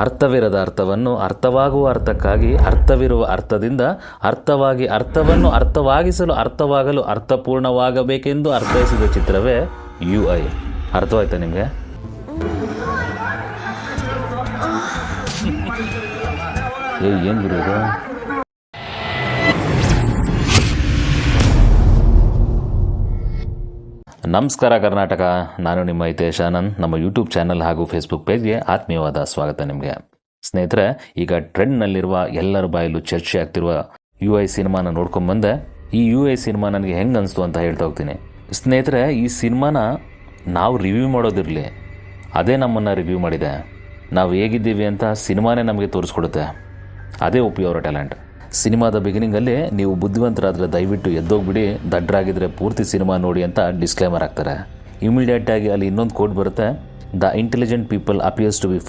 ಅರ್ಥವಿರದ ಅರ್ಥವನ್ನು ಅರ್ಥವಾಗುವ ಅರ್ಥಕ್ಕಾಗಿ ಅರ್ಥವಿರುವ ಅರ್ಥದಿಂದ ಅರ್ಥವಾಗಿ ಅರ್ಥವನ್ನು ಅರ್ಥವಾಗಿಸಲು ಅರ್ಥವಾಗಲು ಅರ್ಥಪೂರ್ಣವಾಗಬೇಕೆಂದು ಅರ್ಥೈಸಿದ ಚಿತ್ರವೇ UI. ಅರ್ಥವಾಯ್ತಾ ನಿಮಗೆ? ಏನು ಗುರು ಇದು? ನಮಸ್ಕಾರ ಕರ್ನಾಟಕ, ನಾನು ನಿಮ್ಮ ಹಿತೇಶ್ ಆನಂದ್. ನಮ್ಮ ಯೂಟ್ಯೂಬ್ ಚಾನಲ್ ಹಾಗೂ ಫೇಸ್ಬುಕ್ ಪೇಜ್ಗೆ ಆತ್ಮೀಯವಾದ ಸ್ವಾಗತ ನಿಮಗೆ. ಸ್ನೇಹಿತರೆ, ಈಗ ಟ್ರೆಂಡ್ನಲ್ಲಿರುವ ಎಲ್ಲರ ಬಾಯಲ್ಲೂ ಚರ್ಚೆ ಆಗ್ತಿರುವ UI ಸಿನಿಮಾನ ನೋಡ್ಕೊಂಬಂದೆ. ಈ UI ಸಿನಿಮಾ ನನಗೆ ಹೆಂಗೆ ಅನಿಸ್ತು ಅಂತ ಹೇಳ್ತಾ ಹೋಗ್ತೀನಿ. ಸ್ನೇಹಿತರೆ, ಈ ಸಿನಿಮಾನ ನಾವು ರಿವ್ಯೂ ಮಾಡೋದಿರಲಿ, ಅದೇ ನಮ್ಮನ್ನು ರಿವ್ಯೂ ಮಾಡಿದೆ. ನಾವು ಹೇಗಿದ್ದೀವಿ ಅಂತ ಸಿನಿಮಾನೇ ನಮಗೆ ತೋರಿಸ್ಕೊಡುತ್ತೆ. ಅದೇ OP ಅವರ ಟ್ಯಾಲೆಂಟ್. ಸಿನಿಮಾದ ಬಿಗಿನಿಂಗಲ್ಲಿ ನೀವು ಬುದ್ಧಿವಂತರಾದರೆ ದಯವಿಟ್ಟು ಎದ್ದೋಗ್ಬಿಡಿ, ದಡ್ಡರಾಗಿದ್ದರೆ ಪೂರ್ತಿ ಸಿನಿಮಾ ನೋಡಿ ಅಂತ ಡಿಸ್ಕ್ಲೇಮರ್ ಹಾಕ್ತಾರೆ. ಇಮಿಡಿಯೇಟಾಗಿ ಅಲ್ಲಿ ಇನ್ನೊಂದು ಕೋಡ್ ಬರುತ್ತೆ, the intelligent people appears to be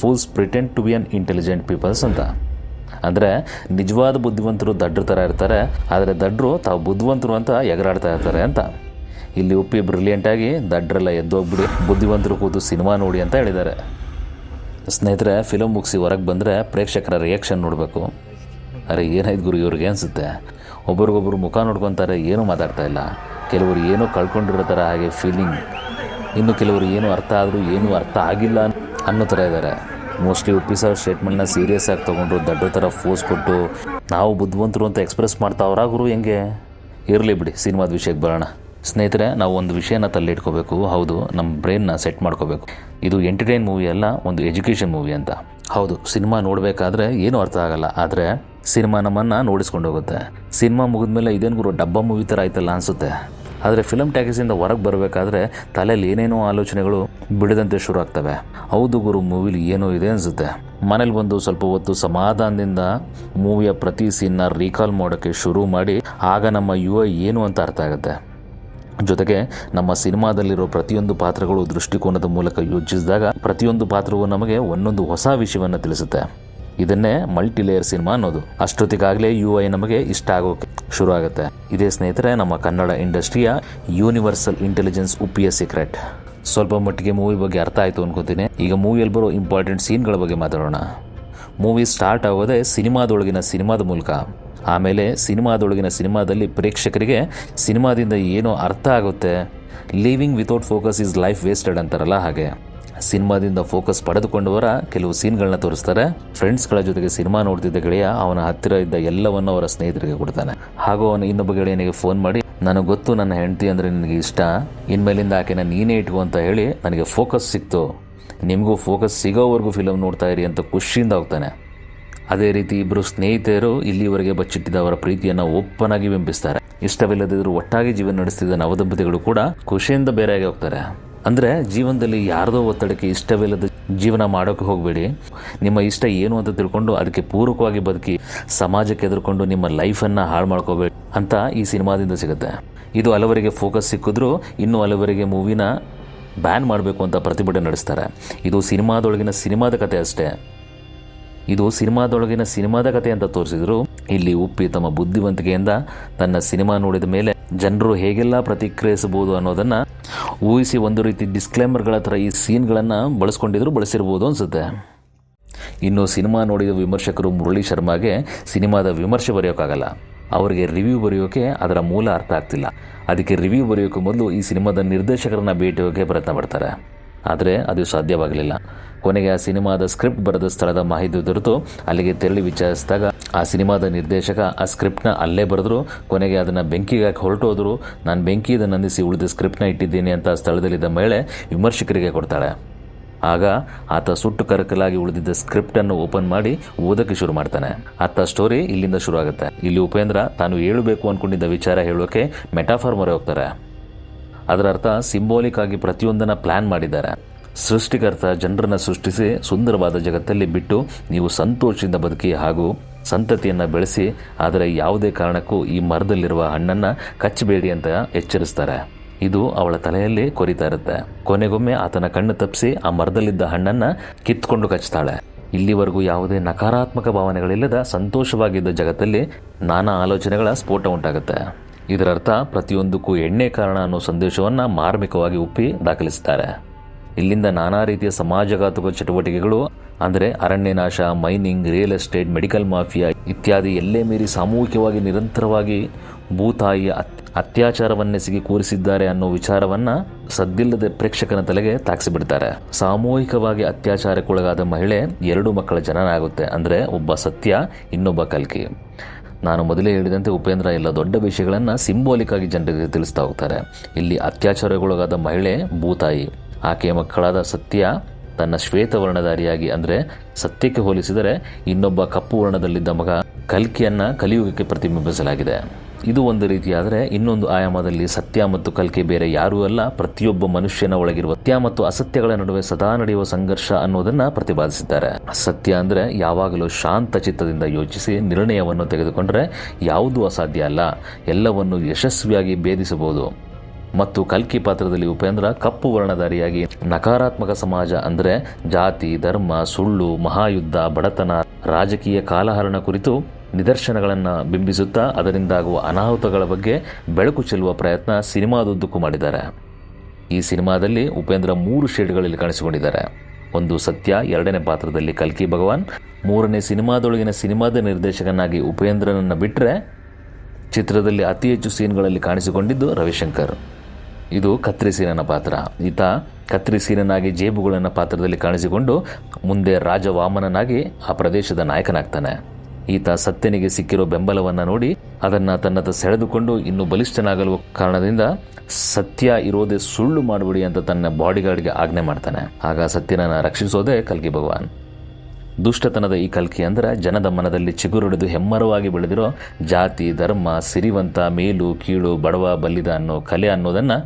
fools pretend to be unintelligent peoples ಅಂತ. ಅಂದರೆ ನಿಜವಾದ ಬುದ್ಧಿವಂತರು ದಡ್ರ ಥರ ಇರ್ತಾರೆ, ಆದರೆ ದಡ್ರು ತಾವು ಬುದ್ಧಿವಂತರು ಅಂತ ಎಗರಾಡ್ತಾ ಇರ್ತಾರೆ ಅಂತ. ಇಲ್ಲಿ OP ಬ್ರಿಲಿಯಂಟಾಗಿ ದಡ್ರೆಲ್ಲ ಎದ್ದೋಗ್ಬಿಡಿ, ಬುದ್ಧಿವಂತರು ಕೂತು ಸಿನಿಮಾ ನೋಡಿ ಅಂತ ಹೇಳಿದ್ದಾರೆ. ಸ್ನೇಹಿತರೆ, ಫಿಲಮ್ ಮುಗಿಸಿ ಹೊರಗೆ ಬಂದರೆ ಪ್ರೇಕ್ಷಕರ ರಿಯಾಕ್ಷನ್ ನೋಡಬೇಕು. ಅರೆ ಏನಾಯ್ತು ಗುರು ಇವ್ರಿಗೆ ಅನಿಸುತ್ತೆ. ಒಬ್ರಿಗೊಬ್ರು ಮುಖ ನೋಡ್ಕೊತಾರೆ, ಏನೂ ಮಾತಾಡ್ತಾ ಇಲ್ಲ. ಕೆಲವರು ಏನೋ ಕಳ್ಕೊಂಡಿರೋ ಥರ ಹಾಗೆ ಫೀಲಿಂಗ್, ಇನ್ನು ಕೆಲವರು ಏನು ಅರ್ಥ ಆದರೂ ಏನೂ ಅರ್ಥ ಆಗಿಲ್ಲ ಅನ್ನೋ ಥರ ಇದ್ದಾರೆ. ಮೋಸ್ಟ್ಲಿ OP ಸರ್ ಸ್ಟೇಟ್ಮೆಂಟ್ನ ಸೀರಿಯಸ್ ಆಗಿ ತೊಗೊಂಡ್ರು, ದಡ್ಡ ಥರ ಫೋರ್ಸ್ ಕೊಟ್ಟು ನಾವು ಬುದ್ಧಿವಂತರು ಅಂತ ಎಕ್ಸ್ಪ್ರೆಸ್ ಮಾಡ್ತಾವ್ರಾ ಗುರು ಹೆಂಗೆ? ಇರಲಿ ಬಿಡಿ, ಸಿನಿಮಾದ ವಿಷಯಕ್ಕೆ ಬರೋಣ. ಸ್ನೇಹಿತರೆ, ನಾವು ಒಂದು ವಿಷಯನ ತಲ್ಲಿಟ್ಕೋಬೇಕು. ಹೌದು, ನಮ್ಮ ಬ್ರೈನ್ನ ಸೆಟ್ ಮಾಡ್ಕೋಬೇಕು. ಇದು ಎಂಟರ್ಟೈನ್ ಮೂವಿ ಅಲ್ಲ, ಒಂದು ಎಜುಕೇಷನ್ ಮೂವಿ ಅಂತ. ಹೌದು, ಸಿನಿಮಾ ನೋಡಬೇಕಾದ್ರೆ ಏನೂ ಅರ್ಥ ಆಗಲ್ಲ, ಆದರೆ ಸಿನಿಮಾ ನಮ್ಮನ್ನು ನೋಡಿಸ್ಕೊಂಡು ಹೋಗುತ್ತೆ. ಸಿನಿಮಾ ಮುಗಿದ್ಮೇಲೆ ಇದೇನು ಗುರು ಡಬ್ಬ ಮೂವಿ ಥರ ಆಯ್ತಲ್ಲ ಅನಿಸುತ್ತೆ. ಆದರೆ ಫಿಲಮ್ ಟ್ಯಾಕಿಸಿಂದ ಹೊರಗೆ ಬರಬೇಕಾದ್ರೆ ತಲೆಯಲ್ಲಿ ಏನೇನೋ ಆಲೋಚನೆಗಳು ಬಿಡದಂತೆ ಶುರು ಆಗ್ತವೆ. ಹೌದು ಗುರು, ಮೂವಿಲಿ ಏನೋ ಇದೆ ಅನಿಸುತ್ತೆ. ಮನೇಲಿ ಬಂದು ಸ್ವಲ್ಪ ಹೊತ್ತು ಸಮಾಧಾನದಿಂದ ಮೂವಿಯ ಪ್ರತಿ ಸೀನ್ನ ರೀಕಾಲ್ ಮಾಡೋಕ್ಕೆ ಶುರು ಮಾಡಿ, ಆಗ ನಮ್ಮ UI ಏನು ಅಂತ ಅರ್ಥ ಆಗುತ್ತೆ. ಜೊತೆಗೆ ನಮ್ಮ ಸಿನಿಮಾದಲ್ಲಿರೋ ಪ್ರತಿಯೊಂದು ಪಾತ್ರಗಳು ದೃಷ್ಟಿಕೋನದ ಮೂಲಕ ಯೋಚಿಸಿದಾಗ ಪ್ರತಿಯೊಂದು ಪಾತ್ರವು ನಮಗೆ ಒಂದೊಂದು ಹೊಸ ವಿಷಯವನ್ನು ತಿಳಿಸುತ್ತೆ. ಇದನ್ನೇ ಮಲ್ಟಿಲೇಯರ್ ಸಿನಿಮಾ ಅನ್ನೋದು. ಅಷ್ಟೊತ್ತಿಗಾಗಲೇ UI ನಮಗೆ ಇಷ್ಟ ಆಗೋಕೆ ಶುರು ಆಗುತ್ತೆ. ಇದೇ ಸ್ನೇಹಿತರೆ ನಮ್ಮ ಕನ್ನಡ ಇಂಡಸ್ಟ್ರಿಯ ಯೂನಿವರ್ಸಲ್ ಇಂಟೆಲಿಜೆನ್ಸ್ UPಯ ಸೀಕ್ರೆಟ್. ಸ್ವಲ್ಪ ಮಟ್ಟಿಗೆ ಮೂವಿ ಬಗ್ಗೆ ಅರ್ಥ ಆಯಿತು ಅನ್ಕೋತೀನಿ. ಈಗ ಮೂವಿಯಲ್ಲಿ ಬರೋ ಇಂಪಾರ್ಟೆಂಟ್ ಸೀನ್ಗಳ ಬಗ್ಗೆ ಮಾತಾಡೋಣ. ಮೂವಿ ಸ್ಟಾರ್ಟ್ ಆಗೋದೇ ಸಿನಿಮಾದ ಮೂಲಕ. ಆಮೇಲೆ ಸಿನಿಮಾದಲ್ಲಿ ಪ್ರೇಕ್ಷಕರಿಗೆ ಸಿನಿಮಾದಿಂದ ಏನೋ ಅರ್ಥ ಆಗುತ್ತೆ. Living without focus is life wasted ಅಂತಾರಲ್ಲ, ಹಾಗೆ ಸಿನಿಮಾದಿಂದ ಫೋಕಸ್ ಪಡೆದುಕೊಂಡವರ ಕೆಲವು ಸೀನ್ಗಳನ್ನ ತೋರಿಸ್ತಾರೆ. ಫ್ರೆಂಡ್ಸ್ಗಳ ಜೊತೆಗೆ ಸಿನಿಮಾ ನೋಡ್ತಿದ್ದ ಗೆಳೆಯ ಅವನ ಹತ್ತಿರ ಇದ್ದ ಎಲ್ಲವನ್ನು ಅವರ ಸ್ನೇಹಿತರಿಗೆ ಕೊಡ್ತಾನೆ. ಹಾಗೂ ಅವನು ಇನ್ನೊಬ್ಬ ಗೆಳೆಯನಿಗೆ ಫೋನ್ ಮಾಡಿ, ನನಗೆ ಗೊತ್ತು ನನ್ನ ಹೆಂಡತಿ ಅಂದರೆ ನಿನಗೆ ಇಷ್ಟ, ಇನ್ಮೇಲಿಂದ ಆಕೆನ ನೀನೇ ಇಟ್ಕೋ ಅಂತ ಹೇಳಿ ನನಗೆ ಫೋಕಸ್ ಸಿಕ್ತು, ನಿಮಗೂ ಫೋಕಸ್ ಸಿಗೋವರೆಗೂ ಫಿಲಮ್ ನೋಡ್ತಾ ಇರಿ ಅಂತ ಖುಷಿಯಿಂದ ಹೋಗ್ತಾನೆ. ಅದೇ ರೀತಿ ಇಬ್ಬರು ಸ್ನೇಹಿತರು ಇಲ್ಲಿವರೆಗೆ ಬಚ್ಚಿಟ್ಟಿದ್ದ ಅವರ ಪ್ರೀತಿಯನ್ನು ಓಪನ್ ಆಗಿ ಬಿಂಬಿಸ್ತಾರೆ. ಇಷ್ಟವಿಲ್ಲದಿದ್ದರೂ ಒಟ್ಟಾಗಿ ಜೀವನ ನಡೆಸ್ತಿದ್ದ ನವದಂಪತಿಗಳು ಕೂಡ ಖುಷಿಯಿಂದ ಬೇರೆಯಾಗಿ ಹೋಗ್ತಾರೆ. ಅಂದರೆ ಜೀವನದಲ್ಲಿ ಯಾರದೋ ಒತ್ತಡಕ್ಕೆ ಇಷ್ಟವಿಲ್ಲದ ಜೀವನ ಮಾಡೋಕ್ಕೆ ಹೋಗಬೇಡಿ. ನಿಮ್ಮ ಇಷ್ಟ ಏನು ಅಂತ ತಿಳ್ಕೊಂಡು ಅದಕ್ಕೆ ಪೂರಕವಾಗಿ ಬದುಕಿ, ಸಮಾಜಕ್ಕೆ ಎದುರ್ಕೊಂಡು ನಿಮ್ಮ ಲೈಫನ್ನು ಹಾಳು ಮಾಡ್ಕೋಬೇಡಿ ಅಂತ ಈ ಸಿನಿಮಾದಿಂದ ಸಿಗುತ್ತೆ. ಇದು ಹಲವರಿಗೆ ಫೋಕಸ್ ಸಿಕ್ಕಿದ್ರೂ ಇನ್ನೂ ಹಲವರಿಗೆ ಮೂವಿನ ಬ್ಯಾನ್ ಮಾಡಬೇಕು ಅಂತ ಪ್ರತಿಭಟನೆ ನಡೆಸ್ತಾರೆ. ಇದು ಸಿನಿಮಾದ ಕತೆ ಅಷ್ಟೇ. ಇದು ಸಿನಿಮಾದ ಕತೆ ಅಂತ ತೋರಿಸಿದ್ರು. ಇಲ್ಲಿ UP ತಮ್ಮ ಬುದ್ಧಿವಂತಿಕೆಯಿಂದ ತನ್ನ ಸಿನಿಮಾ ನೋಡಿದ ಮೇಲೆ ಜನರು ಹೇಗೆಲ್ಲ ಪ್ರತಿಕ್ರಿಯಿಸಬಹುದು ಅನ್ನೋದನ್ನು ಊಹಿಸಿ ಒಂದು ರೀತಿ ಡಿಸ್ಕ್ಲೇಮರ್ಗಳ ಥರ ಈ ಸೀನ್ಗಳನ್ನು ಬಳಸಿರ್ಬೋದು ಅನಿಸುತ್ತೆ. ಇನ್ನು ಸಿನಿಮಾ ನೋಡಿದ ವಿಮರ್ಶಕರು ಮುರಳಿ ಶರ್ಮಾಗೆ ಸಿನಿಮಾದ ವಿಮರ್ಶೆ ಬರೆಯೋಕ್ಕಾಗಲ್ಲ. ಅವರಿಗೆ ರಿವ್ಯೂ ಬರೆಯೋಕೆ ಅದರ ಮೂಲ ಅರ್ಥ ಆಗ್ತಿಲ್ಲ. ಅದಕ್ಕೆ ರಿವ್ಯೂ ಬರೆಯೋಕೆ ಮೊದಲು ಈ ಸಿನಿಮಾದ ನಿರ್ದೇಶಕರನ್ನ ಭೇಟಿಯೋಕೆ ಪ್ರಯತ್ನ ಪಡ್ತಾರೆ. ಆದರೆ ಅದು ಸಾಧ್ಯವಾಗಲಿಲ್ಲ. ಕೊನೆಗೆ ಆ ಸಿನಿಮಾದ ಸ್ಕ್ರಿಪ್ಟ್ ಬರೆದ ಸ್ಥಳದ ಮಾಹಿತಿ ದೊರೆತು ಅಲ್ಲಿಗೆ ತೆರಳಿ ವಿಚಾರಿಸಿದಾಗ ಆ ಸಿನಿಮಾದ ನಿರ್ದೇಶಕ ಆ ಸ್ಕ್ರಿಪ್ಟ್ನ ಅಲ್ಲೇ ಬರೆದ್ರು. ಕೊನೆಗೆ ಅದನ್ನು ಬೆಂಕಿಗೆ ಹಾಕಿ ಹೊರಟೋದ್ರು. ನಾನು ಬೆಂಕಿಯಿಂದ ನಂದಿಸಿ ಉಳಿದ ಸ್ಕ್ರಿಪ್ಟ್ನ ಇಟ್ಟಿದ್ದೀನಿ ಅಂತ ಸ್ಥಳದಲ್ಲಿದ್ದ ಮಹಿಳೆ ವಿಮರ್ಶಕರಿಗೆ ಕೊಡ್ತಾಳೆ. ಆಗ ಆತ ಸುಟ್ಟು ಕರಕಲಾಗಿ ಉಳಿದಿದ್ದ ಸ್ಕ್ರಿಪ್ಟನ್ನು ಓಪನ್ ಮಾಡಿ ಓದೋಕ್ಕೆ ಶುರು ಮಾಡ್ತಾನೆ. ಆತ ಸ್ಟೋರಿ ಇಲ್ಲಿಂದ ಶುರು ಆಗುತ್ತೆ. ಇಲ್ಲಿ ಉಪೇಂದ್ರ ತಾನು ಹೇಳಬೇಕು ಅಂದ್ಕೊಂಡಿದ್ದ ವಿಚಾರ ಹೇಳೋಕೆ ಮೆಟಾಫಾರ್ ಮೊರೆ ಹೋಗ್ತಾರೆ. ಅದರ ಅರ್ಥ ಸಿಂಬೋಲಿಕ್ ಆಗಿ ಪ್ರತಿಯೊಂದನ್ನು ಪ್ಲಾನ್ ಮಾಡಿದ್ದಾರೆ. ಸೃಷ್ಟಿಕರ್ತ ಜನರನ್ನು ಸೃಷ್ಟಿಸಿ ಸುಂದರವಾದ ಜಗತ್ತಲ್ಲಿ ಬಿಟ್ಟು ನೀವು ಸಂತೋಷದಿಂದ ಬದುಕಿ ಹಾಗೂ ಸಂತತಿಯನ್ನು ಬೆಳೆಸಿ, ಆದರೆ ಯಾವುದೇ ಕಾರಣಕ್ಕೂ ಈ ಮರದಲ್ಲಿರುವ ಹಣ್ಣನ್ನು ಕಚ್ಚಬೇಡಿ ಅಂತ ಎಚ್ಚರಿಸ್ತಾರೆ. ಇದು ಅವಳ ತಲೆಯಲ್ಲಿ ಕೊರಿತಾ ಇರುತ್ತೆ. ಕೊನೆಗೊಮ್ಮೆ ಆತನ ಕಣ್ಣು ತಪ್ಪಿಸಿ ಆ ಮರದಲ್ಲಿದ್ದ ಹಣ್ಣನ್ನು ಕಿತ್ಕೊಂಡು ಕಚ್ತಾಳೆ. ಇಲ್ಲಿವರೆಗೂ ಯಾವುದೇ ನಕಾರಾತ್ಮಕ ಭಾವನೆಗಳಿಲ್ಲದ ಸಂತೋಷವಾಗಿದ್ದ ಜಗತ್ತಲ್ಲಿ ನಾನಾ ಆಲೋಚನೆಗಳ ಸ್ಫೋಟ ಉಂಟಾಗುತ್ತೆ. ಇದರರ್ಥ ಪ್ರತಿಯೊಂದಕ್ಕೂ ಎಣ್ಣೆ ಕಾರಣ ಅನ್ನೋ ಸಂದೇಶವನ್ನು ಮಾರ್ಮಿಕವಾಗಿ ಒಪ್ಪಿ ದಾಖಲಿಸುತ್ತಾರೆ. ಇಲ್ಲಿಂದ ನಾನಾ ರೀತಿಯ ಸಮಾಜಘಾತುಕ ಚಟುವಟಿಕೆಗಳು ಅಂದರೆ ಅರಣ್ಯನಾಶ, mining, real estate, medical mafia ಇತ್ಯಾದಿ ಎಲ್ಲೇ ಮೀರಿ ಸಾಮೂಹಿಕವಾಗಿ ನಿರಂತರವಾಗಿ ಭೂತಾಯಿಯ ಅತ್ಯಾಚಾರವನ್ನೆಸಗಿ ಕೂರಿಸಿದ್ದಾರೆ ಅನ್ನೋ ವಿಚಾರವನ್ನ ಸದ್ದಿಲ್ಲದೆ ಪ್ರೇಕ್ಷಕನ ತಲೆಗೆ ತಾಕಿಸಿಬಿಡ್ತಾರೆ. ಸಾಮೂಹಿಕವಾಗಿ ಅತ್ಯಾಚಾರಕ್ಕೊಳಗಾದ ಮಹಿಳೆ 2 ಮಕ್ಕಳ ಜನನ ಆಗುತ್ತೆ. ಅಂದರೆ ಒಬ್ಬ ಸತ್ಯ, ಇನ್ನೊಬ್ಬ ಕಲ್ಕಿ. ನಾನು ಮೊದಲೇ ಹೇಳಿದಂತೆ ಉಪೇಂದ್ರ ಎಲ್ಲ ದೊಡ್ಡ ವಿಷಯಗಳನ್ನು ಸಿಂಬಾಲಿಕ್ ಆಗಿ ಜನರಿಗೆ ತಿಳಿಸ್ತಾ ಹೋಗ್ತಾರೆ. ಇಲ್ಲಿ ಅತ್ಯಾಚಾರಕ್ಕೊಳಗಾದ ಮಹಿಳೆ ಭೂತಾಯಿ, ಆಕೆಯ ಮಕ್ಕಳಾದ ಸತ್ಯ ತನ್ನ ಶ್ವೇತವರ್ಣಧಾರಿಯಾಗಿ, ಅಂದರೆ ಸತ್ಯಕ್ಕೆ ಹೋಲಿಸಿದರೆ ಇನ್ನೊಬ್ಬ ಕಪ್ಪು ವರ್ಣದಲ್ಲಿದ್ದ ಮಗ ಕಲ್ಕಿಯನ್ನ ಕಲಿಯುಗಕ್ಕೆ ಪ್ರತಿಬಿಂಬಿಸಲಾಗಿದೆ. ಇದು ಒಂದು ರೀತಿಯಾದರೆ, ಇನ್ನೊಂದು ಆಯಾಮದಲ್ಲಿ ಸತ್ಯ ಮತ್ತು ಕಲ್ಕಿ ಬೇರೆ ಯಾರೂ ಅಲ್ಲ, ಪ್ರತಿಯೊಬ್ಬ ಮನುಷ್ಯನ ಒಳಗಿರುವ ಸತ್ಯ ಮತ್ತು ಅಸತ್ಯಗಳ ನಡುವೆ ಸದಾ ನಡೆಯುವ ಸಂಘರ್ಷ ಅನ್ನೋದನ್ನ ಪ್ರತಿಪಾದಿಸಿದ್ದಾರೆ. ಸತ್ಯ ಅಂದರೆ ಯಾವಾಗಲೂ ಶಾಂತ ಚಿತ್ತದಿಂದ ಯೋಚಿಸಿ ನಿರ್ಣಯವನ್ನು ತೆಗೆದುಕೊಂಡರೆ ಯಾವುದೂ ಅಸಾಧ್ಯ ಅಲ್ಲ, ಎಲ್ಲವನ್ನು ಯಶಸ್ವಿಯಾಗಿ ಭೇದಿಸಬಹುದು. ಮತ್ತು ಕಲ್ಕಿ ಪಾತ್ರದಲ್ಲಿ ಉಪೇಂದ್ರ ಕಪ್ಪು ವರ್ಣಧಾರಿಯಾಗಿ ನಕಾರಾತ್ಮಕ ಸಮಾಜ ಅಂದರೆ ಜಾತಿ, ಧರ್ಮ, ಸುಳ್ಳು, ಮಹಾಯುದ್ಧ, ಬಡತನ, ರಾಜಕೀಯ ಕಾಲಹರಣ ಕುರಿತು ನಿದರ್ಶನಗಳನ್ನು ಬಿಂಬಿಸುತ್ತಾ ಅದರಿಂದಾಗುವ ಅನಾಹುತಗಳ ಬಗ್ಗೆ ಬೆಳಕು ಚೆಲ್ಲುವ ಪ್ರಯತ್ನ ಸಿನಿಮಾದುದ್ದಕ್ಕೂ ಮಾಡಿದ್ದಾರೆ. ಈ ಸಿನಿಮಾದಲ್ಲಿ ಉಪೇಂದ್ರ 3 ಶೇಡ್ಗಳಲ್ಲಿ ಕಾಣಿಸಿಕೊಂಡಿದ್ದಾರೆ. ಒಂದು ಸತ್ಯ, 2ನೇ ಪಾತ್ರದಲ್ಲಿ ಕಲ್ಕಿ ಭಗವಾನ್, 3ನೇ ಸಿನಿಮಾದೊಳಗಿನ ಸಿನಿಮಾದ ನಿರ್ದೇಶಕನಾಗಿ ಉಪೇಂದ್ರನನ್ನು ಬಿಟ್ಟರೆ ಚಿತ್ರದಲ್ಲಿ ಅತಿ ಹೆಚ್ಚು ಸೀನ್ಗಳಲ್ಲಿ ಕಾಣಿಸಿಕೊಂಡಿದ್ದು ರವಿಶಂಕರ್. ಇದು ಕತ್ರಿ ಸೀನನ ಪಾತ್ರ. ಈತ ಕತ್ರಿ ಸೀನನಾಗಿ ಜೇಬುಗಳನ್ನ ಪಾತ್ರದಲ್ಲಿ ಕಾಣಿಸಿಕೊಂಡು ಮುಂದೆ ರಾಜವಾಮನನಾಗಿ ಆ ಪ್ರದೇಶದ ನಾಯಕನಾಗ್ತಾನೆ. ಈತ ಸತ್ಯನಿಗೆ ಸಿಕ್ಕಿರೋ ಬೆಂಬಲವನ್ನು ನೋಡಿ ಅದನ್ನು ತನ್ನತ್ತ ಸೆಳೆದುಕೊಂಡು ಇನ್ನೂ ಬಲಿಷ್ಠನಾಗಲು ಕಾರಣದಿಂದ ಸತ್ಯ ಇರೋದೇ ಸುಳ್ಳು ಮಾಡಬೇಡಿ ಅಂತ ತನ್ನ ಬಾಡಿಗಾರ್ಡ್ಗೆ ಆಜ್ಞೆ ಮಾಡ್ತಾನೆ. ಆಗ ಸತ್ಯನನ್ನು ರಕ್ಷಿಸೋದೇ ಕಲ್ಕಿ ಭಗವಾನ್. ದುಷ್ಟತನದ ಈ ಕಲ್ಕಿ ಅಂದರೆ ಜನದ ಮನದಲ್ಲಿ ಚಿಗುರೊಡೆದು ಹೆಮ್ಮರವಾಗಿ ಬೆಳೆದಿರೋ ಜಾತಿ, ಧರ್ಮ, ಸಿರಿವಂತ, ಮೇಲು, ಕೀಳು, ಬಡವ, ಬಲ್ಲಿದ ಅನ್ನೋ ಕಲೆ ಅನ್ನೋದನ್ನು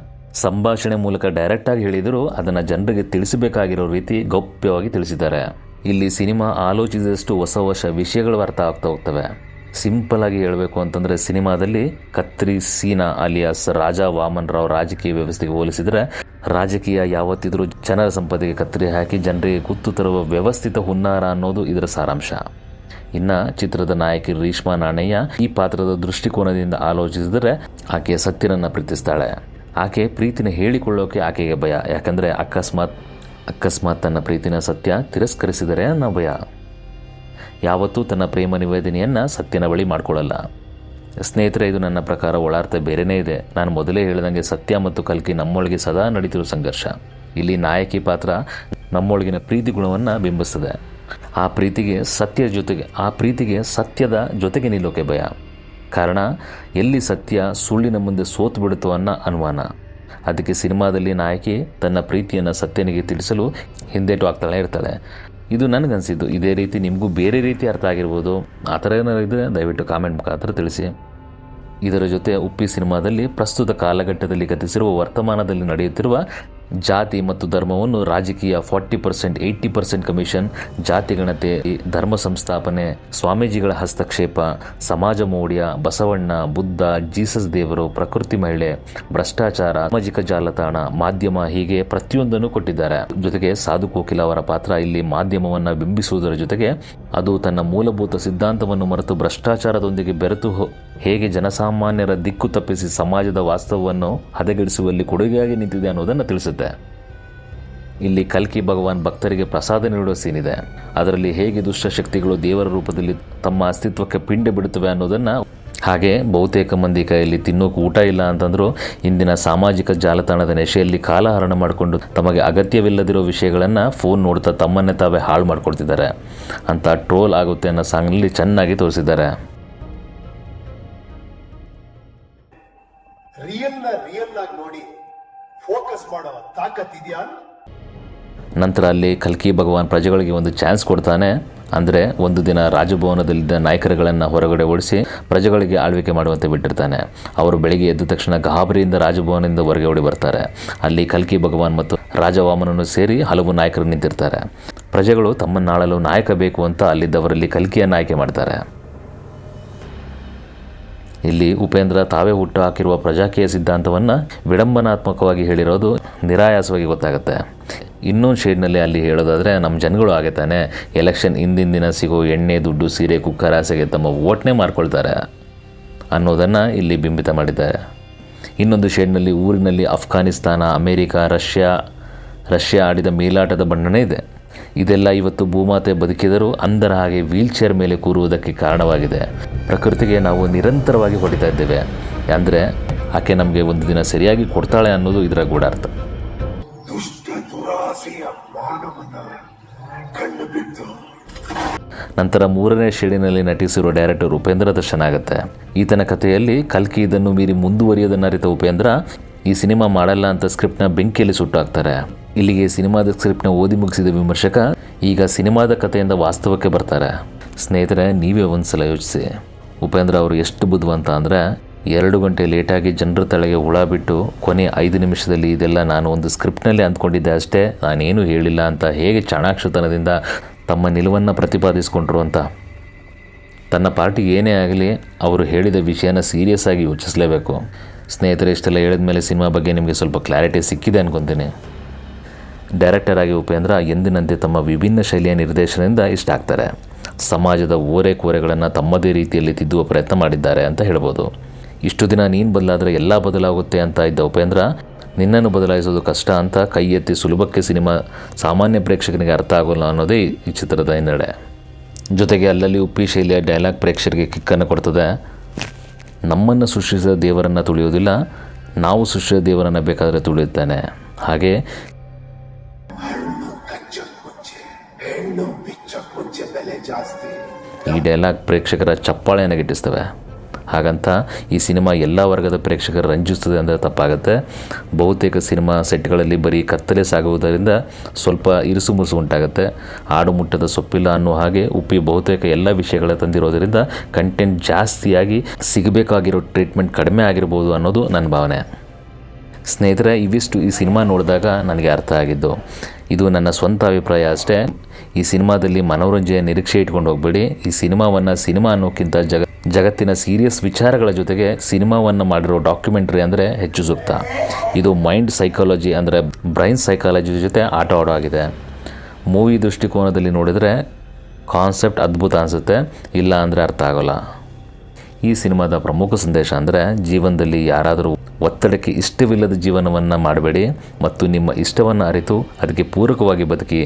ಸಂಭಾಷಣೆ ಮೂಲಕ ಡೈರೆಕ್ಟಾಗಿ ಹೇಳಿದರೂ ಅದನ್ನು ಜನರಿಗೆ ತಿಳಿಸಬೇಕಾಗಿರೋ ರೀತಿ ಗೌಪ್ಯವಾಗಿ ತಿಳಿಸಿದ್ದಾರೆ. ಇಲ್ಲಿ ಸಿನಿಮಾ ಆಲೋಚಿಸಿದಷ್ಟು ಹೊಸ ವಿಷಯಗಳು ಅರ್ಥ ಆಗ್ತಾ ಹೋಗ್ತವೆ. ಸಿಂಪಲ್ ಆಗಿ ಹೇಳಬೇಕು ಅಂತಂದರೆ ಸಿನಿಮಾದಲ್ಲಿ ಕತ್ರಿ ಸೀನಾ ಅಲಿಯಾಸ್ ರಾಜ ವಾಮನ್ ರಾವ್ ರಾಜಕೀಯ ವ್ಯವಸ್ಥೆಗೆ ಹೋಲಿಸಿದರೆ ರಾಜಕೀಯ ಯಾವತ್ತಿದ್ರೂ ಜನರ ಸಂಪತ್ತಿಗೆ ಕತ್ತರಿ ಹಾಕಿ ಜನರಿಗೆ ಕುತ್ತು ತರುವ ವ್ಯವಸ್ಥಿತ ಹುನ್ನಾರ ಅನ್ನೋದು ಇದರ ಸಾರಾಂಶ. ಇನ್ನು ಚಿತ್ರದ ನಾಯಕಿ ರೇಷ್ಮಾ ನಾಣಯ್ಯ ಈ ಪಾತ್ರದ ದೃಷ್ಟಿಕೋನದಿಂದ ಆಲೋಚಿಸಿದರೆ ಆಕೆ ಸತ್ಯನನ್ನು ಪ್ರೀತಿಸ್ತಾಳೆ. ಆಕೆ ಪ್ರೀತಿನ ಹೇಳಿಕೊಳ್ಳೋಕೆ ಆಕೆಗೆ ಭಯ. ಯಾಕಂದರೆ ಅಕಸ್ಮಾತ್ ತನ್ನ ಪ್ರೀತಿನ ಸತ್ಯ ತಿರಸ್ಕರಿಸಿದರೆ ಅನ್ನೋ ಭಯ. ಯಾವತ್ತೂ ತನ್ನ ಪ್ರೇಮ ನಿವೇದನೆಯನ್ನು ಸತ್ಯನ ಬಳಿ ಮಾಡಿಕೊಳ್ಳಲ್ಲ. ಸ್ನೇಹಿತರೆ, ಇದು ನನ್ನ ಪ್ರಕಾರ ಒಳಾರ್ಥ ಬೇರೆಯೇ ಇದೆ. ನಾನು ಮೊದಲೇ ಹೇಳಿದಂಗೆ ಸತ್ಯ ಮತ್ತು ಕಲ್ಕಿ ನಮ್ಮೊಳಗೆ ಸದಾ ನಡೀತಿರೋ ಸಂಘರ್ಷ. ಇಲ್ಲಿ ನಾಯಕಿ ಪಾತ್ರ ನಮ್ಮೊಳಗಿನ ಪ್ರೀತಿ ಗುಣವನ್ನು ಬಿಂಬಿಸ್ತದೆ. ಆ ಪ್ರೀತಿಗೆ ಸತ್ಯದ ಜೊತೆಗೆ ನಿಲ್ಲೋಕೆ ಭಯ. ಕಾರಣ ಎಲ್ಲಿ ಸತ್ಯ ಸುಳ್ಳಿನ ಮುಂದೆ ಸೋತು ಬಿಡುತ್ತೋ ಅನ್ನೋ ಅನುಮಾನ. ಅದಕ್ಕೆ ಸಿನಿಮಾದಲ್ಲಿ ನಾಯಕಿ ತನ್ನ ಪ್ರೀತಿಯನ್ನು ಸತ್ಯನಿಗೆ ತಿಳಿಸಲು ಹಿಂದೇಟು ಆಗ್ತಾಳೆ ಇರ್ತಾಳೆ. ಇದು ನನಗನ್ಸಿದ್ದು. ಇದೇ ರೀತಿ ನಿಮಗೂ ಬೇರೆ ರೀತಿ ಅರ್ಥ ಆಗಿರ್ಬೋದು. ಆ ಥರ ಏನಾದ್ರು ಇದ್ದರೆ ದಯವಿಟ್ಟು ಕಾಮೆಂಟ್ ಮುಖಾಂತರ ತಿಳಿಸಿ. ಇದರ ಜೊತೆ ಉಪ್ಪಿ ಸಿನಿಮಾದಲ್ಲಿ ಪ್ರಸ್ತುತ ಕಾಲಘಟ್ಟದಲ್ಲಿ ಗತಿಸಿರುವ ವರ್ತಮಾನದಲ್ಲಿ ನಡೆಯುತ್ತಿರುವ ಜಾತಿ ಮತ್ತು ಧರ್ಮವನ್ನು ರಾಜಕೀಯ 40%, 80% ಕಮಿಷನ್, ಜಾತಿ ಗಣತೆ, ಧರ್ಮ ಸಂಸ್ಥಾಪನೆ, ಸ್ವಾಮೀಜಿಗಳ ಹಸ್ತಕ್ಷೇಪ, ಸಮಾಜ ಮೌಢ್ಯ, ಬಸವಣ್ಣ, ಬುದ್ಧ, ಜೀಸಸ್ ದೇವರು, ಪ್ರಕೃತಿ ಮಹಿಳೆ, ಭ್ರಷ್ಟಾಚಾರ, ಸಾಮಾಜಿಕ ಜಾಲತಾಣ, ಮಾಧ್ಯಮ ಹೀಗೆ ಪ್ರತಿಯೊಂದನ್ನು ಕೊಟ್ಟಿದ್ದಾರೆ. ಜೊತೆಗೆ ಸಾಧು ಕೋಕಿಲ ಅವರ ಪಾತ್ರ ಇಲ್ಲಿ ಮಾಧ್ಯಮವನ್ನು ಬಿಂಬಿಸುವುದರ ಜೊತೆಗೆ ಅದು ತನ್ನ ಮೂಲಭೂತ ಸಿದ್ಧಾಂತವನ್ನು ಮರೆತು ಭ್ರಷ್ಟಾಚಾರದೊಂದಿಗೆ ಬೆರೆತು ಹೇಗೆ ಜನಸಾಮಾನ್ಯರ ದಿಕ್ಕು ತಪ್ಪಿಸಿ ಸಮಾಜದ ವಾಸ್ತವವನ್ನು ಹದಗೆಡಿಸುವಲ್ಲಿ ಕೊಡುಗೆಯಾಗಿ ನಿಂತಿದೆ ಅನ್ನೋದನ್ನು ತಿಳಿಸುತ್ತೆ. ಇಲ್ಲಿ ಕಲ್ಕಿ ಭಗವಾನ್ ಭಕ್ತರಿಗೆ ಪ್ರಸಾದ ನೀಡುವ ಸೀನ್ ಇದೆ. ಅದರಲ್ಲಿ ಹೇಗೆ ದುಷ್ಟಶಕ್ತಿಗಳು ದೇವರ ರೂಪದಲ್ಲಿ ತಮ್ಮ ಅಸ್ತಿತ್ವಕ್ಕೆ ಪಿಂಡ ಬಿಡುತ್ತವೆ ಅನ್ನೋದನ್ನು, ಹಾಗೆ ಬಹುತೇಕ ಮಂದಿ ಕೈಯಲ್ಲಿ ತಿನ್ನೋಕೆ ಊಟ ಇಲ್ಲ ಅಂತಂದರೂ ಇಂದಿನ ಸಾಮಾಜಿಕ ಜಾಲತಾಣದ ನೆಶೆಯಲ್ಲಿ ಕಾಲಹರಣ ಮಾಡಿಕೊಂಡು ತಮಗೆ ಅಗತ್ಯವಿಲ್ಲದಿರೋ ವಿಷಯಗಳನ್ನು ಫೋನ್ ನೋಡ್ತಾ ತಮ್ಮನ್ನೇ ತಾವೇ ಹಾಳು ಮಾಡ್ಕೊಳ್ತಿದ್ದಾರೆ ಅಂತ ಟ್ರೋಲ್ ಆಗುತ್ತೆ ಅನ್ನೋ ಸಾಂಗ್ನಲ್ಲಿ ಚೆನ್ನಾಗಿ ತೋರಿಸಿದ್ದಾರೆ. ರಿಯಲ್ ಆಗಿ ನೋಡಿ ಫೋಕಸ್ ಮಾಡೋ ತಾಕತ್ ಇದೆಯಾ? ನಂತರ ಅಲ್ಲಿ ಕಲ್ಕಿ ಭಗವಾನ್ ಪ್ರಜೆಗಳಿಗೆ ಒಂದು ಚಾನ್ಸ್ ಕೊಡ್ತಾನೆ. ಅಂದರೆ ಒಂದು ದಿನ ರಾಜಭವನದಲ್ಲಿದ್ದ ನಾಯಕರುಗಳನ್ನು ಹೊರಗಡೆ ಓಡಿಸಿ ಪ್ರಜೆಗಳಿಗೆ ಆಳ್ವಿಕೆ ಮಾಡುವಂತೆ ಬಿಟ್ಟಿರ್ತಾನೆ. ಅವರು ಬೆಳಿಗ್ಗೆ ಎದ್ದ ತಕ್ಷಣ ಗಾಬರಿಯಿಂದ ರಾಜಭವನದಿಂದ ಹೊರಗೆ ಓಡಿ ಬರ್ತಾರೆ. ಅಲ್ಲಿ ಕಲ್ಕಿ ಭಗವಾನ್ ಮತ್ತು ರಾಜವಾಮನನ್ನು ಸೇರಿ ಹಲವು ನಾಯಕರು ನಿಂತಿರ್ತಾರೆ. ಪ್ರಜೆಗಳು ತಮ್ಮನ್ನಾಳಲು ನಾಯಕ ಬೇಕು ಅಂತ ಅಲ್ಲಿದ್ದವರಲ್ಲಿ ಕಲ್ಕಿಯನ್ನು ಆಯ್ಕೆ ಮಾಡ್ತಾರೆ. ಇಲ್ಲಿ ಉಪೇಂದ್ರ ತಾವೇ ಹುಟ್ಟು ಹಾಕಿರುವ ಪ್ರಜಾಕೀಯ ಸಿದ್ಧಾಂತವನ್ನು ವಿಡಂಬನಾತ್ಮಕವಾಗಿ ಹೇಳಿರೋದು ನಿರಾಯಾಸವಾಗಿ ಗೊತ್ತಾಗುತ್ತೆ. ಇನ್ನೊಂದು ಶೇಡ್ನಲ್ಲಿ ಅಲ್ಲಿ ಹೇಳೋದಾದರೆ, ನಮ್ಮ ಜನಗಳು ಹಾಗೆ ತಾನೆ ಎಲೆಕ್ಷನ್ ಹಿಂದಿನ ದಿನ ಸಿಗೋ ಎಣ್ಣೆ, ದುಡ್ಡು, ಸೀರೆ, ಕುಕ್ಕರ್ ಆಸೆಗೆ ತಮ್ಮ ವೋಟ್ನೇ ಮಾಡ್ಕೊಳ್ತಾರೆ ಅನ್ನೋದನ್ನು ಇಲ್ಲಿ ಬಿಂಬಿತ ಮಾಡಿದ್ದಾರೆ. ಇನ್ನೊಂದು ಶೇಡ್ನಲ್ಲಿ ಊರಿನಲ್ಲಿ ಅಫ್ಘಾನಿಸ್ತಾನ, ಅಮೇರಿಕಾ, ರಷ್ಯಾ ರಷ್ಯಾ ಆಡಿದ ಮೇಲಾಟದ ಬಣ್ಣನೇ ಇದೆ. ಇದೆಲ್ಲ ಇವತ್ತು ಭೂಮಾತೆ ಬದುಕಿದರೂ ಅಂದರ ಹಾಗೆ ವೀಲ್ ಚೇರ್ ಮೇಲೆ ಕೂರುವುದಕ್ಕೆ ಕಾರಣವಾಗಿದೆ. ಪ್ರಕೃತಿಗೆ ನಾವು ನಿರಂತರವಾಗಿ ಹೊಡಿತಾ ಇದ್ದೇವೆ ಅಂದರೆ ಆಕೆ ನಮಗೆ ಒಂದು ದಿನ ಸರಿಯಾಗಿ ಕೊಡ್ತಾಳೆ ಅನ್ನೋದು ಇದರ ಗೂಢಾರ್ಥ. ನಂತರ 3ನೇ ಶೇಡಿನಲ್ಲಿ ನಟಿಸಿರುವ ಡೈರೆಕ್ಟರ್ ಉಪೇಂದ್ರ ದರ್ಶನ್ ಆಗುತ್ತೆ. ಈತನ ಕಥೆಯಲ್ಲಿ ಕಲ್ಕಿ ಇದನ್ನು ಮೀರಿ ಮುಂದುವರಿಯೋದನ್ನು ಅರಿತ ಉಪೇಂದ್ರ ಈ ಸಿನಿಮಾ ಮಾಡಲ್ಲ ಅಂತ ಸ್ಕ್ರಿಪ್ಟ್ನ ಬೆಂಕಿಯಲ್ಲಿ ಸುಟ್ಟಾಕ್ತಾರೆ. ಇಲ್ಲಿಗೆ ಸಿನಿಮಾದ ಸ್ಕ್ರಿಪ್ಟ್ನ ಓದಿ ಮುಗಿಸಿದ ವಿಮರ್ಶಕ ಈಗ ಸಿನಿಮಾದ ಕಥೆಯಿಂದ ವಾಸ್ತವಕ್ಕೆ ಬರ್ತಾರೆ. ಸ್ನೇಹಿತರೆ, ನೀವೇ ಒಂದ್ಸಲ ಯೋಚಿಸಿ, ಉಪೇಂದ್ರ ಅವರು ಎಷ್ಟು ಬುದ್ಧಿವಂತ ಅಂದರೆ 2 ಗಂಟೆ ಲೇಟಾಗಿ ಜನರ ತಲೆಗೆ ಹುಳ ಬಿಟ್ಟು ಕೊನೆ 5 ನಿಮಿಷದಲ್ಲಿ ಇದೆಲ್ಲ ನಾನು ಒಂದು ಸ್ಕ್ರಿಪ್ಟ್ನಲ್ಲಿ ಅಂದ್ಕೊಂಡಿದ್ದೆ ಅಷ್ಟೇ, ನಾನೇನು ಹೇಳಿಲ್ಲ ಅಂತ ಹೇಗೆ ಚಾಣಾಕ್ಷತನದಿಂದ ತಮ್ಮ ನಿಲುವನ್ನು ಪ್ರತಿಪಾದಿಸಿಕೊಂಡ್ರು ಅಂತ. ತನ್ನ ಪಾರ್ಟಿಗೆ ಏನೇ ಆಗಲಿ ಅವರು ಹೇಳಿದ ವಿಷಯನ ಸೀರಿಯಸ್ ಆಗಿ ಯೋಚಿಸಲೇಬೇಕು. ಸ್ನೇಹಿತರೆ, ಇಷ್ಟೆಲ್ಲ ಹೇಳಿದ ಮೇಲೆ ಸಿನಿಮಾ ಬಗ್ಗೆ ನಿಮಗೆ ಸ್ವಲ್ಪ ಕ್ಲಾರಿಟಿ ಸಿಕ್ಕಿದೆ ಅನ್ಕೊತೀನಿ. ಡೈರೆಕ್ಟರ್ ಆಗಿ ಉಪೇಂದ್ರ ಎಂದಿನಂತೆ ತಮ್ಮ ವಿಭಿನ್ನ ಶೈಲಿಯ ನಿರ್ದೇಶನದಿಂದ ಇಷ್ಟ ಆಗ್ತಾರೆ. ಸಮಾಜದ ಓರೆಕೋರೆಗಳನ್ನು ತಮ್ಮದೇ ರೀತಿಯಲ್ಲಿ ತಿದ್ದುವ ಪ್ರಯತ್ನ ಮಾಡಿದ್ದಾರೆ ಅಂತ ಹೇಳ್ಬೋದು. ಇಷ್ಟು ದಿನ ನೀನು ಬದಲಾದರೆ ಎಲ್ಲ ಬದಲಾಗುತ್ತೆ ಅಂತ ಇದ್ದ ಉಪೇಂದ್ರ ನಿನ್ನನ್ನು ಬದಲಾಯಿಸೋದು ಕಷ್ಟ ಅಂತ ಕೈ ಎತ್ತಿ ಸುಲಭಕ್ಕೆ ಸಿನಿಮಾ ಸಾಮಾನ್ಯ ಪ್ರೇಕ್ಷಕನಿಗೆ ಅರ್ಥ ಆಗೋಲ್ಲ ಅನ್ನೋದೇ ಈ ಚಿತ್ರದ ಹಿನ್ನಡೆ. ಜೊತೆಗೆ ಅಲ್ಲಲ್ಲಿ ಉಪ್ಪಿ ಶೈಲಿಯ ಡೈಲಾಗ್ ಪ್ರೇಕ್ಷಕರಿಗೆ ಕಿಕ್ಕನ್ನು ಕೊಡ್ತದೆ. ನಮ್ಮನ್ನು ಸೃಷ್ಟಿಸಿದ ದೇವರನ್ನು ತುಳಿಯೋದಿಲ್ಲ, ನಾವು ಸೃಷ್ಟಿಸಿದ ದೇವರನ್ನು ಬೇಕಾದರೆ ತುಳಿಯುತ್ತಾನೆ. ಹಾಗೆ ಈ ಡೈಲಾಗ್ ಪ್ರೇಕ್ಷಕರ ಚಪ್ಪಾಳೆಯನ್ನು ಗಿಟ್ಟಿಸ್ತವೆ. ಹಾಗಂತ ಈ ಸಿನಿಮಾ ಎಲ್ಲ ವರ್ಗದ ಪ್ರೇಕ್ಷಕರು ರಂಜಿಸ್ತದೆ ಅಂದರೆ ತಪ್ಪಾಗುತ್ತೆ. ಬಹುತೇಕ ಸಿನಿಮಾ ಸೆಟ್ಗಳಲ್ಲಿ ಬರೀ ಕತ್ತಲೆ ಸಾಗುವುದರಿಂದ ಸ್ವಲ್ಪ ಇರುಸು ಮುರುಸು ಉಂಟಾಗುತ್ತೆ. ಆಡು ಮುಟ್ಟದ ಸೊಪ್ಪಿಲ್ಲ ಅನ್ನೋ ಹಾಗೆ ಉಪ್ಪಿ ಬಹುತೇಕ ಎಲ್ಲ ವಿಷಯಗಳ ತಂದಿರೋದರಿಂದ ಕಂಟೆಂಟ್ ಜಾಸ್ತಿಯಾಗಿ ಸಿಗಬೇಕಾಗಿರೋ ಟ್ರೀಟ್ಮೆಂಟ್ ಕಡಿಮೆ ಆಗಿರ್ಬೋದು ಅನ್ನೋದು ನನ್ನ ಭಾವನೆ. ಸ್ನೇಹಿತರೆ, ಇವಿಷ್ಟು ಈ ಸಿನಿಮಾ ನೋಡಿದಾಗ ನನಗೆ ಅರ್ಥ ಆಗಿದ್ದು. ಇದು ನನ್ನ ಸ್ವಂತ ಅಭಿಪ್ರಾಯ ಅಷ್ಟೇ. ಈ ಸಿನಿಮಾದಲ್ಲಿ ಮನೋರಂಜನೆ ನಿರೀಕ್ಷೆ ಇಟ್ಕೊಂಡು ಹೋಗಬೇಡಿ. ಈ ಸಿನಿಮಾವನ್ನು ಸಿನಿಮಾ ಅನ್ನೋಕ್ಕಿಂತ ಜಗತ್ತಿನ ಸೀರಿಯಸ್ ವಿಚಾರಗಳ ಜೊತೆಗೆ ಸಿನಿಮಾವನ್ನು ಮಾಡಿರೋ ಡಾಕ್ಯುಮೆಂಟ್ರಿ ಅಂದರೆ ಹೆಚ್ಚು ಸೂಕ್ತ. ಇದು ಮೈಂಡ್ ಸೈಕಾಲಜಿ ಅಂದರೆ ಬ್ರೈನ್ ಸೈಕಾಲಜಿ ಜೊತೆ ಆಟ ಆಡೋ ಆಗಿದೆ. ಮೂವಿ ದೃಷ್ಟಿಕೋನದಲ್ಲಿ ನೋಡಿದರೆ ಕಾನ್ಸೆಪ್ಟ್ ಅದ್ಭುತ ಅನಿಸುತ್ತೆ, ಇಲ್ಲ ಅಂದರೆ ಅರ್ಥ ಆಗೋಲ್ಲ. ಈ ಸಿನಿಮಾದ ಪ್ರಮುಖ ಸಂದೇಶ ಅಂದರೆ ಜೀವನದಲ್ಲಿ ಯಾರಾದರೂ ಒತ್ತಡಕ್ಕೆ ಇಷ್ಟವಿಲ್ಲದ ಜೀವನವನ್ನು ಮಾಡಬೇಡಿ ಮತ್ತು ನಿಮ್ಮ ಇಷ್ಟವನ್ನು ಅರಿತು ಅದಕ್ಕೆ ಪೂರಕವಾಗಿ ಬದುಕಿ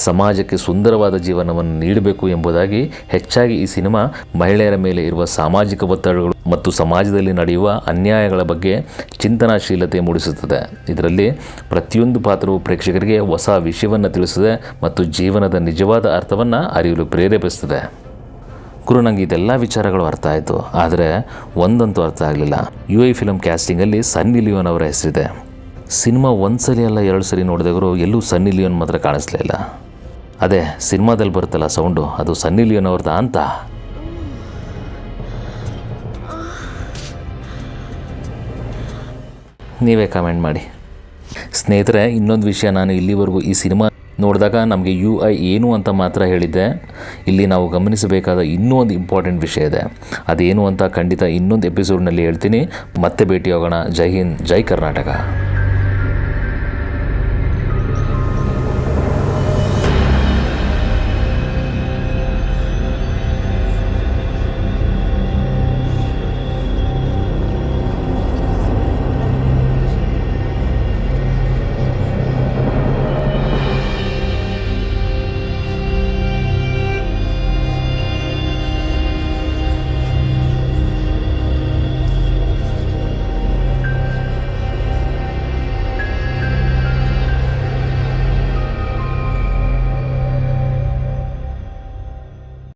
ಸಮಾಜಕ್ಕೆ ಸುಂದರವಾದ ಜೀವನವನ್ನು ನೀಡಬೇಕು ಎಂಬುದಾಗಿ ಹೆಚ್ಚಾಗಿ ಈ ಸಿನಿಮಾ ಮಹಿಳೆಯರ ಮೇಲೆ ಇರುವ ಸಾಮಾಜಿಕ ಒತ್ತಡಗಳು ಮತ್ತು ಸಮಾಜದಲ್ಲಿ ನಡೆಯುವ ಅನ್ಯಾಯಗಳ ಬಗ್ಗೆ ಚಿಂತನಾಶೀಲತೆ ಮೂಡಿಸುತ್ತದೆ. ಇದರಲ್ಲಿ ಪ್ರತಿಯೊಂದು ಪಾತ್ರವು ಪ್ರೇಕ್ಷಕರಿಗೆ ಹೊಸ ವಿಷಯವನ್ನು ತಿಳಿಸುತ್ತದೆ ಮತ್ತು ಜೀವನದ ನಿಜವಾದ ಅರ್ಥವನ್ನು ಅರಿಯಲು ಪ್ರೇರೇಪಿಸುತ್ತದೆ. ಗುರು, ನನಗೆ ಇದೆಲ್ಲ ವಿಚಾರಗಳು ಅರ್ಥ ಆಯಿತು, ಆದರೆ ಒಂದಂತೂ ಅರ್ಥ ಆಗಲಿಲ್ಲ. UI ಫಿಲಮ್ ಕ್ಯಾಸ್ಟಿಂಗಲ್ಲಿ ಸನ್ನಿ ಲಿಯೋನ್ ಅವರ ಹೆಸರಿದೆ. ಸಿನಿಮಾ 1 ಸಲ ಅಲ್ಲ 2 ಸಲ ನೋಡಿದವರು ಎಲ್ಲೂ ಸನ್ನಿ ಲಿಯೋನ್ ಮಾತ್ರ ಕಾಣಿಸ್ಲೇ ಇಲ್ಲ. ಅದೇ ಸಿನಿಮಾದಲ್ಲಿ ಬರುತ್ತಲ್ಲ ಸೌಂಡು, ಅದು ಸನ್ನಿ ಲಿಯೋನ್ ಅವ್ರದ್ದು ಅಂತ. ನೀವೇ ಕಮೆಂಟ್ ಮಾಡಿ. ಸ್ನೇಹಿತರೆ, ಇನ್ನೊಂದು ವಿಷಯ, ನಾನು ಇಲ್ಲಿವರೆಗೂ ಈ ಸಿನಿಮಾ ನೋಡಿದಾಗ ನಮಗೆ UI ಏನು ಅಂತ ಮಾತ್ರ ಹೇಳಿದ್ದೆ. ಇಲ್ಲಿ ನಾವು ಗಮನಿಸಬೇಕಾದ ಇನ್ನೂ ಒಂದು ಇಂಪಾರ್ಟೆಂಟ್ ವಿಷಯ ಇದೆ. ಅದೇನು ಅಂತ ಖಂಡಿತ ಇನ್ನೊಂದು ಎಪಿಸೋಡ್ನಲ್ಲಿ ಹೇಳ್ತೀನಿ. ಮತ್ತೆ ಭೇಟಿಯಾಗೋಣ. ಜೈ ಹಿಂದ್, ಜೈ ಕರ್ನಾಟಕ.